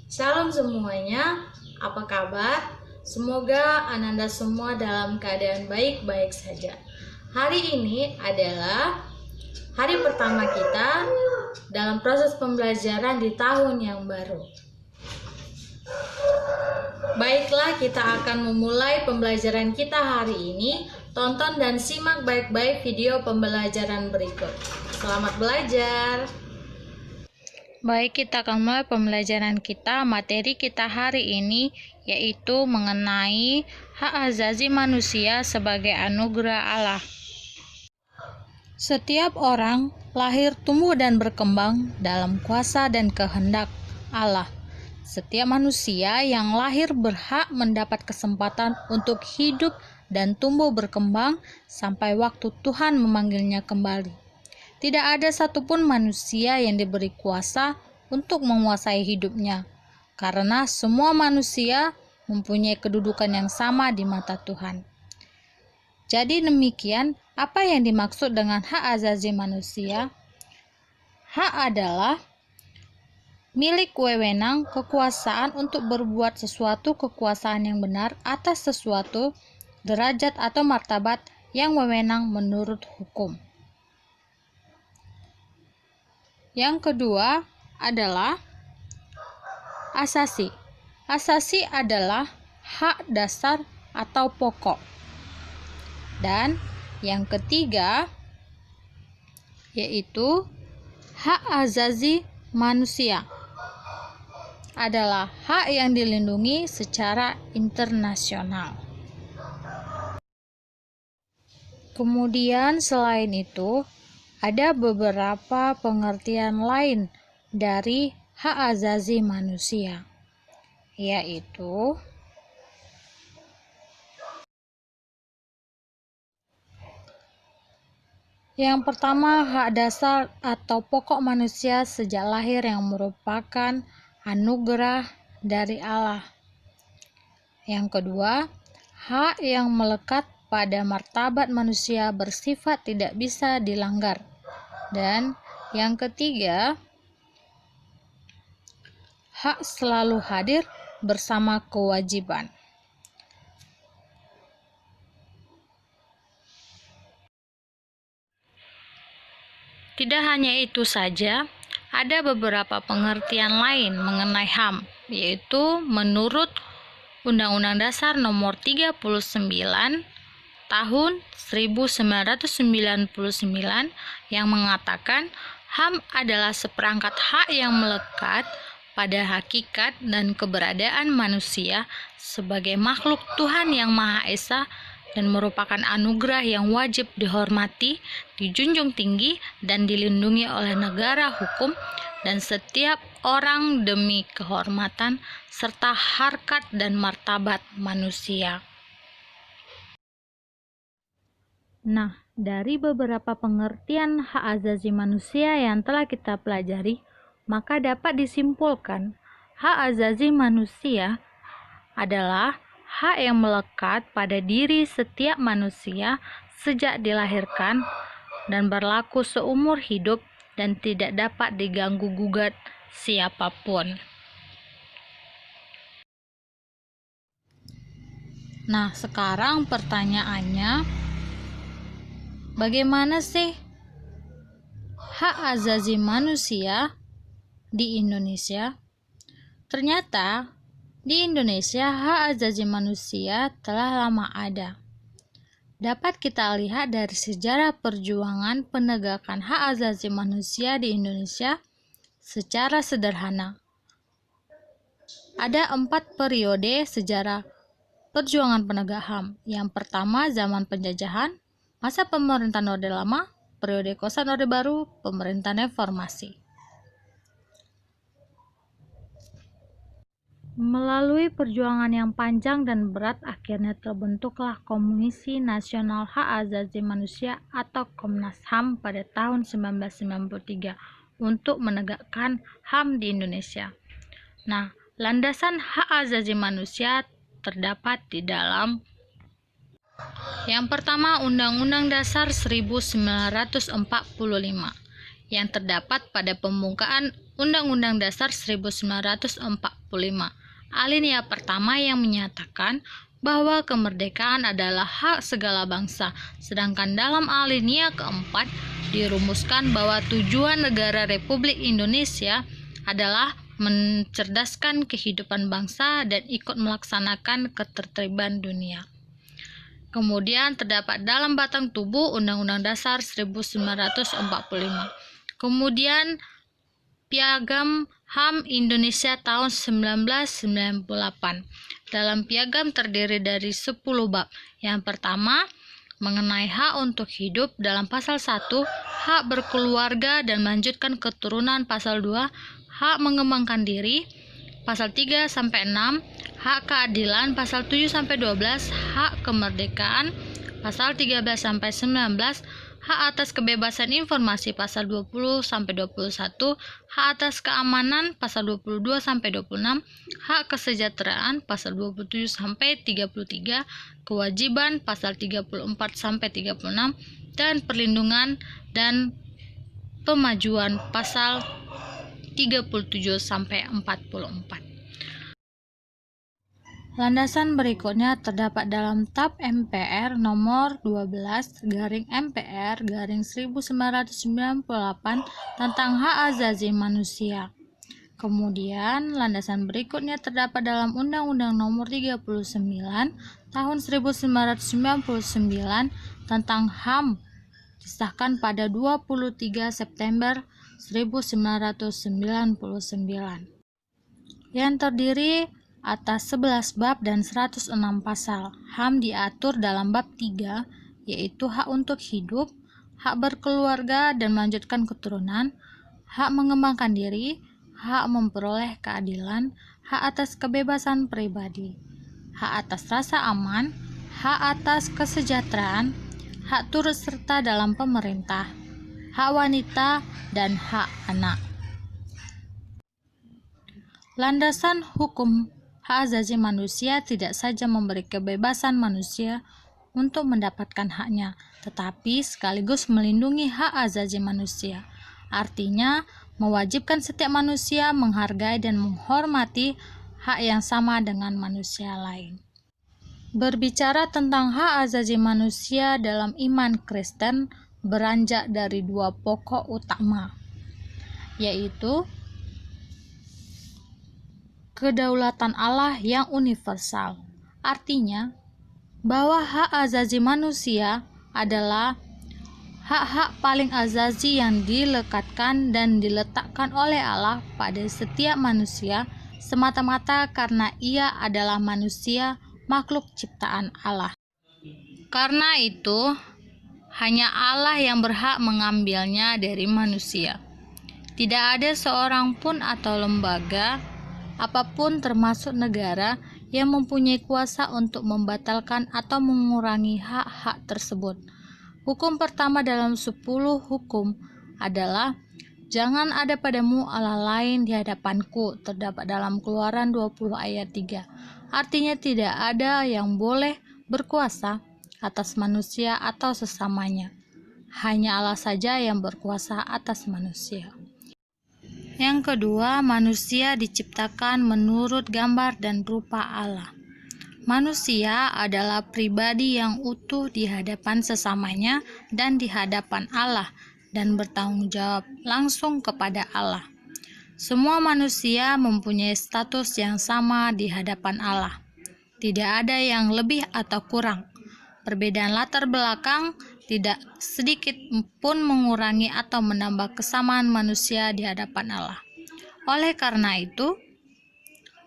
Shalom semuanya, apa kabar? Semoga Ananda semua dalam keadaan baik-baik saja. Hari ini adalah hari pertama kita dalam proses pembelajaran di tahun yang baru. Baiklah, kita akan memulai pembelajaran kita hari ini. Tonton dan simak baik-baik video pembelajaran berikut. Selamat belajar. Baik, kita akan mulai pembelajaran kita. Materi kita hari ini yaitu mengenai hak asasi manusia sebagai anugerah Allah. Setiap orang lahir, tumbuh, dan berkembang dalam kuasa dan kehendak Allah. Setiap manusia yang lahir berhak mendapat kesempatan untuk hidup dan tumbuh berkembang sampai waktu Tuhan memanggilnya kembali. Tidak ada satupun manusia yang diberi kuasa untuk menguasai hidupnya, karena semua manusia mempunyai kedudukan yang sama di mata Tuhan. Jadi demikian, apa yang dimaksud dengan hak asasi manusia? Hak adalah milik wewenang, kekuasaan untuk berbuat sesuatu, kekuasaan yang benar atas sesuatu, derajat atau martabat yang wewenang menurut hukum. Yang kedua adalah asasi. Asasi adalah hak dasar atau pokok. Dan yang ketiga yaitu hak asasi manusia adalah hak yang dilindungi secara internasional. Kemudian selain itu, ada beberapa pengertian lain dari hak asasi manusia, yaitu yang pertama, hak dasar atau pokok manusia sejak lahir yang merupakan anugerah dari Allah. Yang kedua, hak yang melekat pada martabat manusia bersifat tidak bisa dilanggar. Dan yang ketiga, hak selalu hadir bersama kewajiban. Tidak hanya itu saja, ada beberapa pengertian lain mengenai HAM, yaitu menurut Undang-Undang Dasar Nomor 39 Tahun 1999 yang mengatakan HAM adalah seperangkat hak yang melekat pada hakikat dan keberadaan manusia sebagai makhluk Tuhan yang Maha Esa dan merupakan anugerah yang wajib dihormati, dijunjung tinggi, dan dilindungi oleh negara hukum dan setiap orang demi kehormatan serta harkat dan martabat manusia. Nah, dari beberapa pengertian hak asasi manusia yang telah kita pelajari, maka dapat disimpulkan hak asasi manusia adalah hak yang melekat pada diri setiap manusia sejak dilahirkan dan berlaku seumur hidup dan tidak dapat diganggu-gugat siapapun. Nah, sekarang pertanyaannya, bagaimana sih hak asasi manusia di Indonesia? Ternyata di Indonesia hak asasi manusia telah lama ada. Dapat kita lihat dari sejarah perjuangan penegakan hak asasi manusia di Indonesia secara sederhana. Ada 4 periode sejarah perjuangan penegak HAM. Yang pertama, zaman penjajahan, masa pemerintahan Orde Lama, periode Kosan Orde Baru, pemerintahan reformasi. Melalui perjuangan yang panjang dan berat, akhirnya terbentuklah Komisi Nasional Hak Asasi Manusia atau Komnas HAM pada tahun 1993 untuk menegakkan HAM di Indonesia. Nah, landasan hak asasi manusia terdapat di dalam yang pertama, Undang-Undang Dasar 1945 yang terdapat pada pembukaan Undang-Undang Dasar 1945. Alinea pertama yang menyatakan bahwa kemerdekaan adalah hak segala bangsa, sedangkan dalam alinea keempat dirumuskan bahwa tujuan negara Republik Indonesia adalah mencerdaskan kehidupan bangsa dan ikut melaksanakan ketertiban dunia. Kemudian terdapat dalam batang tubuh Undang-Undang Dasar 1945. Kemudian Piagam HAM Indonesia tahun 1998. Dalam piagam terdiri dari 10 bab. Yang pertama, mengenai hak untuk hidup dalam pasal 1, hak berkeluarga dan melanjutkan keturunan pasal 2, hak mengembangkan diri pasal 3 sampai 6, hak keadilan pasal 7 sampai 12, hak kemerdekaan pasal 13 sampai 19, hak atas kebebasan informasi pasal 20 sampai 21, hak atas keamanan pasal 22 sampai 26, hak kesejahteraan pasal 27 sampai 33, kewajiban pasal 34 sampai 36, dan perlindungan dan pemajuan pasal 37 sampai 44. Landasan berikutnya terdapat dalam TAP MPR nomor 12/MPR/1998 tentang hak asasi manusia. Kemudian landasan berikutnya terdapat dalam Undang-Undang nomor 39 tahun 1999 tentang HAM, disahkan pada 23 September 1999, yang terdiri atas 11 bab dan 106 pasal. HAM diatur dalam bab 3, yaitu hak untuk hidup, hak berkeluarga dan melanjutkan keturunan, hak mengembangkan diri, hak memperoleh keadilan, hak atas kebebasan pribadi, hak atas rasa aman, hak atas kesejahteraan, hak turut serta dalam pemerintah, hak wanita, dan hak anak. Landasan hukum hak asasi manusia tidak saja memberi kebebasan manusia untuk mendapatkan haknya, tetapi sekaligus melindungi hak asasi manusia. Artinya, mewajibkan setiap manusia menghargai dan menghormati hak yang sama dengan manusia lain. Berbicara tentang hak asasi manusia dalam iman Kristen beranjak dari 2 pokok utama, yaitu kedaulatan Allah yang universal. Artinya, bahwa hak asasi manusia adalah hak-hak paling asasi yang dilekatkan dan diletakkan oleh Allah pada setiap manusia semata-mata karena ia adalah manusia, makhluk ciptaan Allah. Karena itu, hanya Allah yang berhak mengambilnya dari manusia. Tidak ada seorang pun atau lembaga apapun termasuk negara yang mempunyai kuasa untuk membatalkan atau mengurangi hak-hak tersebut. Hukum pertama dalam 10 hukum adalah jangan ada padamu Allah lain di hadapanku, terdapat dalam Keluaran 20 ayat 3. Artinya tidak ada yang boleh berkuasa atas manusia atau sesamanya. Hanya Allah saja yang berkuasa atas manusia. Yang kedua, manusia diciptakan menurut gambar dan rupa Allah. Manusia adalah pribadi yang utuh di hadapan sesamanya dan di hadapan Allah dan bertanggung jawab langsung kepada Allah. Semua manusia mempunyai status yang sama di hadapan Allah. Tidak ada yang lebih atau kurang. Perbedaan latar belakang tidak sedikit pun mengurangi atau menambah kesamaan manusia di hadapan Allah. Oleh karena itu,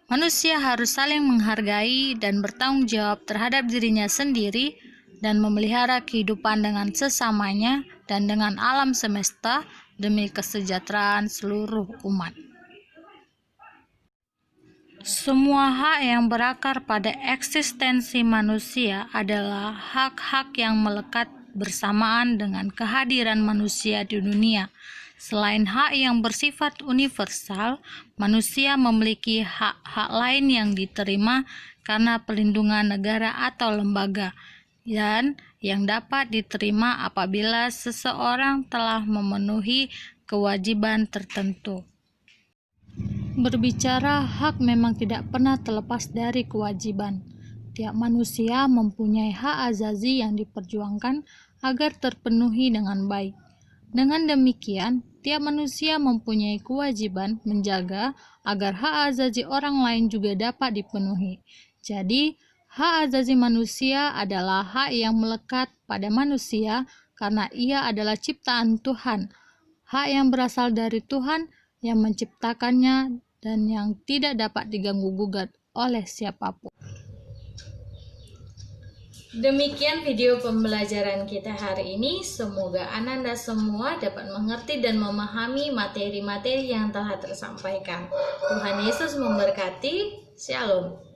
manusia harus saling menghargai dan bertanggung jawab terhadap dirinya sendiri dan memelihara kehidupan dengan sesamanya dan dengan alam semesta demi kesejahteraan seluruh umat. Semua hak yang berakar pada eksistensi manusia adalah hak-hak yang melekat bersamaan dengan kehadiran manusia di dunia. Selain hak yang bersifat universal, manusia memiliki hak-hak lain yang diterima karena perlindungan negara atau lembaga, dan yang dapat diterima apabila seseorang telah memenuhi kewajiban tertentu. berbicara, hak memang tidak pernah terlepas dari kewajiban. Tiap manusia mempunyai hak azazi yang diperjuangkan agar terpenuhi dengan baik. Dengan demikian, tiap manusia mempunyai kewajiban menjaga agar hak azazi orang lain juga dapat dipenuhi. Jadi, hak azazi manusia adalah hak yang melekat pada manusia karena ia adalah ciptaan Tuhan. Hak yang berasal dari Tuhan yang menciptakannya dan yang tidak dapat diganggu-gugat oleh siapapun. Demikian video pembelajaran kita hari ini. Semoga Ananda semua dapat mengerti dan memahami materi-materi yang telah tersampaikan. Tuhan Yesus memberkati. Shalom.